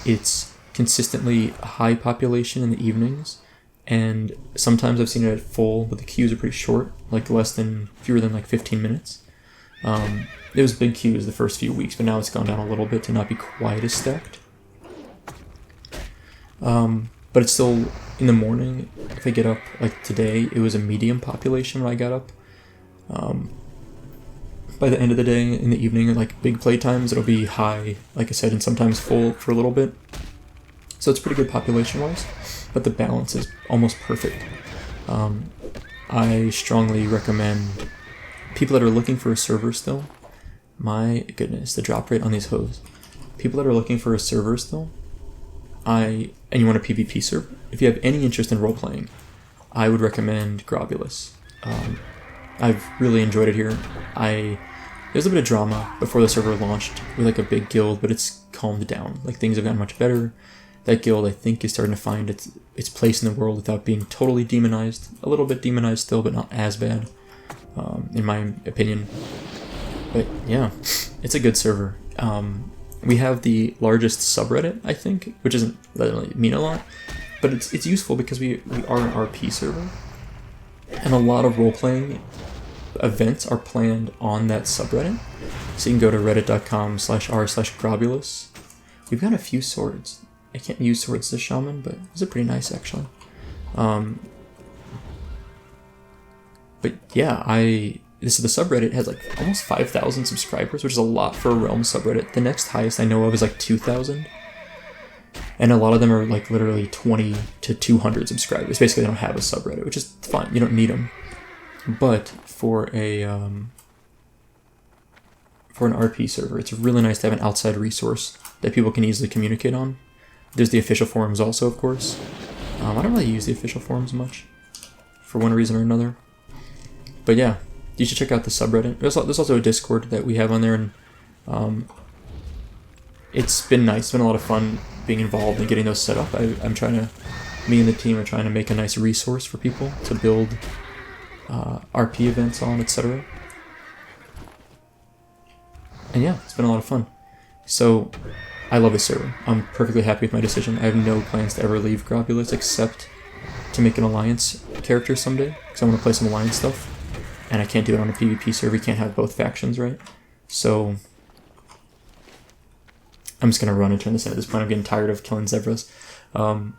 It's consistently high population in the evenings, and sometimes I've seen it at full, but the queues are pretty short, like fewer than like 15 minutes. It was big queues the first few weeks, but now it's gone down a little bit to not be quite as stacked. But it's still in the morning. If I get up, like today, it was a medium population when I got up. By the end of the day, in the evening, like big play times, it'll be high, like I said, and sometimes full for a little bit. So it's pretty good population-wise, but the balance is almost perfect. I strongly recommend people that are looking for a server still. My goodness, the drop rate on these hooves. People that are looking for a server still, and you want a PvP server, if you have any interest in role-playing, I would recommend Grobulus. I've really enjoyed it here. There's a bit of drama before the server launched with like a big guild, but it's calmed down. Like things have gotten much better. That guild, I think, is starting to find its place in the world without being totally demonized. A little bit demonized still, but not as bad, in my opinion. But yeah, it's a good server. We have the largest subreddit, I think, which doesn't really mean a lot, but it's useful because we are an RP server, and a lot of role-playing events are planned on that subreddit. So you can go to reddit.com/r/Grobulus. We've got a few swords. I can't use swords as Shaman, but these are pretty nice, actually. But yeah, this is the subreddit. It has like almost 5,000 subscribers, which is a lot for a Realm subreddit. The next highest I know of is like 2,000. And a lot of them are like literally 20 to 200 subscribers. Basically, they don't have a subreddit, which is fine. You don't need them. But for an RP server, it's really nice to have an outside resource that people can easily communicate on. There's the official forums also, of course. I don't really use the official forums much, for one reason or another. But yeah, you should check out the subreddit. There's also a Discord that we have on there, and it's been nice. It's been a lot of fun being involved and getting those set up. Me and the team are trying to make a nice resource for people to build RP events on, etc. And yeah, it's been a lot of fun. So I love this server. I'm perfectly happy with my decision. I have no plans to ever leave Grobulus except to make an Alliance character someday, because I want to play some Alliance stuff, and I can't do it on a PvP server. You can't have both factions, right? So I'm just going to run and turn this in at this point. I'm getting tired of killing zebras. So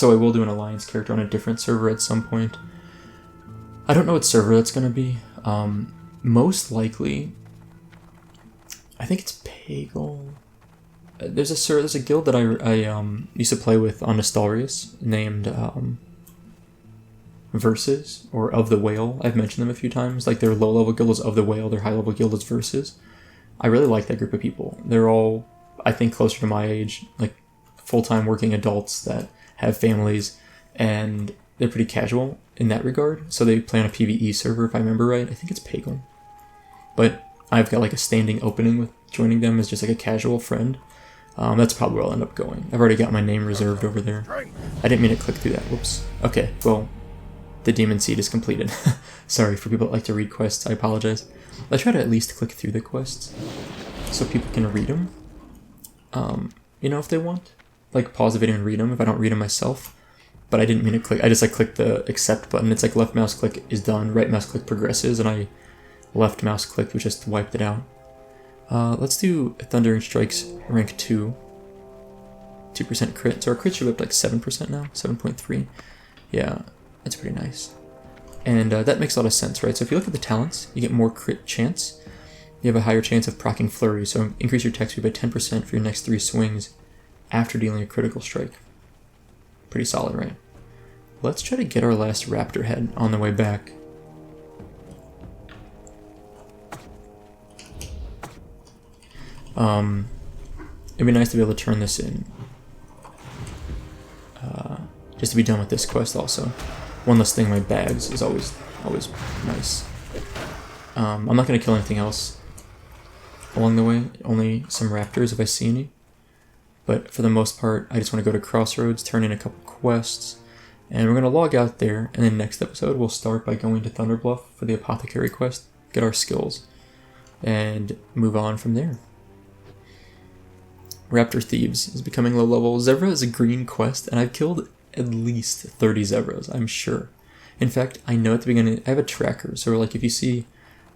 I will do an Alliance character on a different server at some point. I don't know what server that's going to be. Most likely, I think it's Pagel. There's a guild that I used to play with on Nostalrius named Versus, or Of the Whale. I've mentioned them a few times. Like, their low-level guild is Of the Whale, their high-level guild is Versus. I really like that group of people. They're all, I think, closer to my age, like full-time working adults that have families, and they're pretty casual in that regard. So they play on a PvE server, if I remember right. I think it's Pagel. But I've got like a standing opening with joining them as just like a casual friend. That's probably where I'll end up going. I've already got my name reserved over there. I didn't mean to click through that. Whoops. Okay, well, the Demon Seed is completed. Sorry for people that like to read quests. I apologize. I try to at least click through the quests so people can read them. If they want. Like, pause the video and read them if I don't read them myself. but I didn't mean to click. I just like clicked the accept button. It's like left mouse click is done, right mouse click progresses, and I left mouse clicked, which just wiped it out. Let's do Thundering Strikes rank 2. 2% crit. So our crit should be up to like 7% now. 7.3. Yeah, that's pretty nice. And that makes a lot of sense, right? So if you look at the talents, you get more crit chance. You have a higher chance of proccing Flurry, so increase your attack speed by 10% for your next 3 swings after dealing a critical strike. Pretty solid, right? Let's try to get our last Raptor head on the way back. It'd be nice to be able to turn this in. Just to be done with this quest also. One less thing in my bags is always nice. I'm not going to kill anything else along the way. Only some raptors if I see any. But for the most part, I just want to go to Crossroads, turn in a couple quests, and we're going to log out there, and then next episode we'll start by going to Thunderbluff for the Apothecary quest, get our skills, and move on from there. Raptor Thieves is becoming low level. Zebra is a green quest, and I've killed at least 30 zebras, I'm sure. In fact, I know at the beginning, I have a tracker, so like if you see,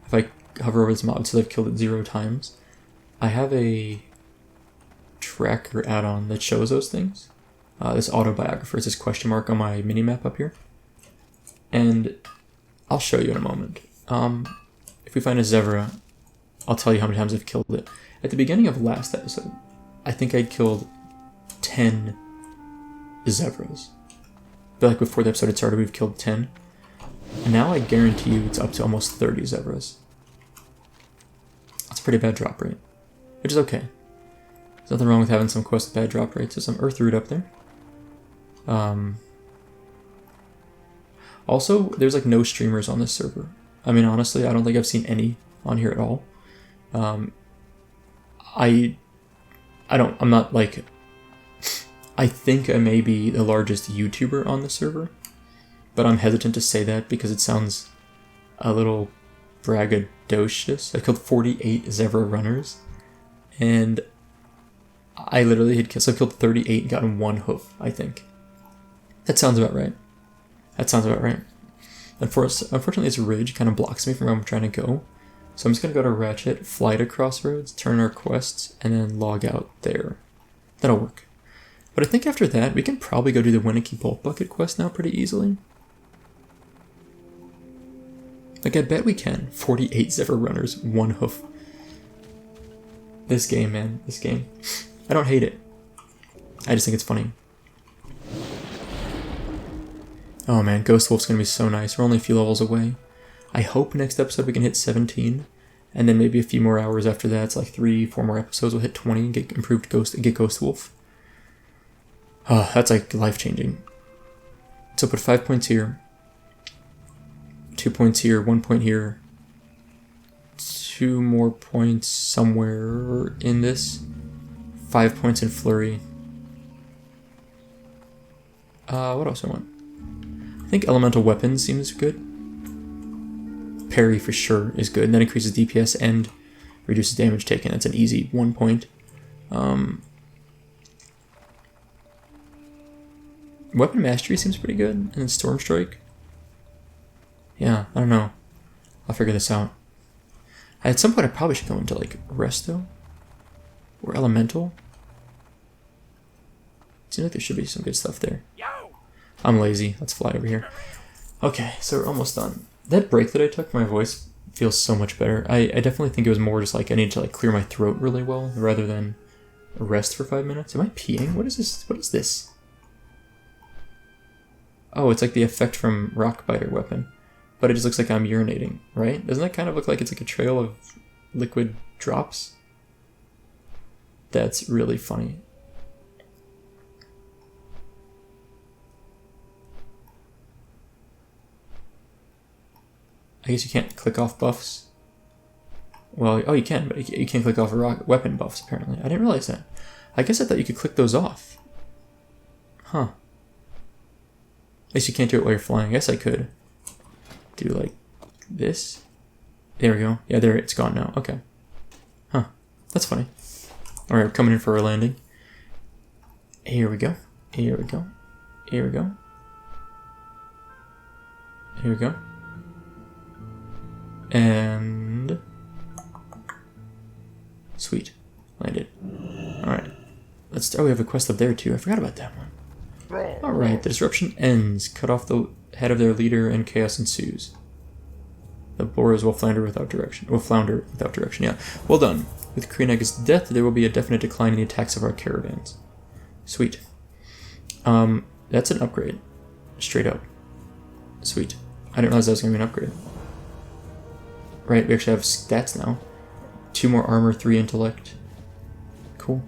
if I hover over this mob, so I've killed it 0 times, I have a tracker add-on that shows those things. This autobiographer is this question mark on my minimap up here. And I'll show you in a moment. If we find a zebra, I'll tell you how many times I've killed it. At the beginning of last episode, I think I'd killed 10 zebras. But like before the episode had started, we've killed 10. And now I guarantee you it's up to almost 30 zebras. That's a pretty bad drop rate, which is okay. There's nothing wrong with having some quests with bad drop rates. There's some Earth Root up there. Also, there's like no streamers on this server. I mean, honestly, I don't think I've seen any on here at all. I'm not like, I think I may be the largest YouTuber on the server, but I'm hesitant to say that because it sounds a little braggadocious. I killed 48 zebra runners, and I literally had killed 38 and gotten 1 hoof, I think. That sounds about right. Unfortunately, this ridge kind of blocks me from where I'm trying to go. So I'm just going to go to Ratchet, fly to Crossroads, turn our quests, and then log out there. That'll work. But I think after that, we can probably go do the Winnicky Bolt Bucket quest now pretty easily. Like, I bet we can. 48 zebra runners, 1 hoof. This game, man. This game. I don't hate it. I just think it's funny. Oh man, Ghost Wolf's gonna be so nice. We're only a few levels away. I hope next episode we can hit 17, and then maybe a few more hours after that. It's like 3-4 more episodes. We'll hit 20 and get improved get Ghost Wolf. Oh, that's like life-changing. So put 5 points here, 2 points here, 1 point here, 2 more points somewhere in this, 5 points in Flurry. What else do I want? I think Elemental Weapon seems good. Parry for sure is good. And that increases DPS and reduces damage taken. That's an easy 1 point. Weapon Mastery seems pretty good. And then Storm Strike. Yeah, I don't know. I'll figure this out. At some point I probably should go into like Resto or Elemental. Seems like there should be some good stuff there. I'm lazy. Let's fly over here. Okay, so we're almost done. That break that I took, my voice feels so much better. I definitely think it was more just like I need to like clear my throat really well rather than rest for 5 minutes. Am I peeing? What is this? What is this? Oh, it's like the effect from Rockbiter Weapon. But it just looks like I'm urinating, right? Doesn't that kind of look like it's like a trail of liquid drops? That's really funny. I guess you can't click off buffs. Well, oh, you can, but you can't click off weapon buffs, apparently. I didn't realize that. I guess I thought you could click those off. Huh. At least you can't do it while you're flying. I guess I could do like this. There we go. Yeah, there, it's gone now. Okay. Huh. That's funny. Alright, we're coming in for our landing. Here we go. Here we go. Here we go. Here we go. And... Sweet. Landed. Alright. Let's... Oh, we have a quest up there too. I forgot about that one. Alright, the disruption ends. Cut off the head of their leader and chaos ensues. The boars will flounder without direction. Yeah. Well done. With Krieneg's death, there will be a definite decline in the attacks of our caravans. Sweet. That's an upgrade. Straight up. Sweet. I didn't realize that was going to be an upgrade. Right, we actually have stats now. 2 more armor, 3 intellect. Cool.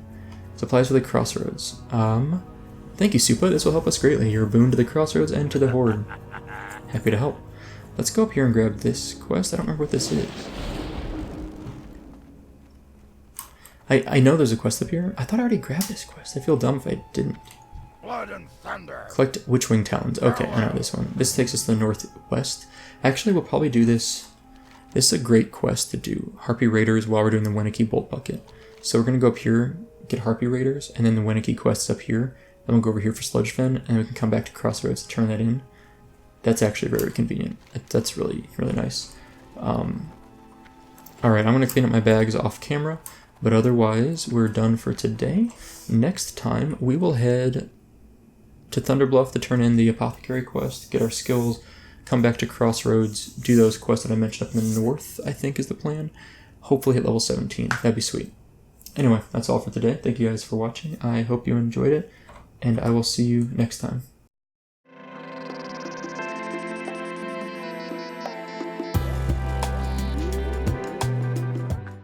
Supplies for the crossroads. Thank you, Soupa. This will help us greatly. You're a boon to the crossroads and to the horde. Happy to help. Let's go up here and grab this quest. I don't remember what this is. I know there's a quest up here. I thought I already grabbed this quest. I feel dumb if I didn't. Blood and thunder. Collect Witchwing Talons. Okay, I know this one. This takes us to the northwest. Actually, we'll probably do this. This is a great quest to do. Harpy Raiders while we're doing the Weniki Bolt Bucket. So we're going to go up here, get Harpy Raiders, and then the Weniki quest's up here. Then we'll go over here for Sludgefen, and we can come back to Crossroads to turn that in. That's actually very convenient. That's really, really nice. Alright, I'm going to clean up my bags off camera, but otherwise, we're done for today. Next time, we will head to Thunderbluff to turn in the Apothecary quest, get our skills, come back to Crossroads, do those quests that I mentioned up in the north, I think is the plan. Hopefully hit level 17. That'd be sweet. Anyway, that's all for today. Thank you guys for watching. I hope you enjoyed it, and I will see you next time.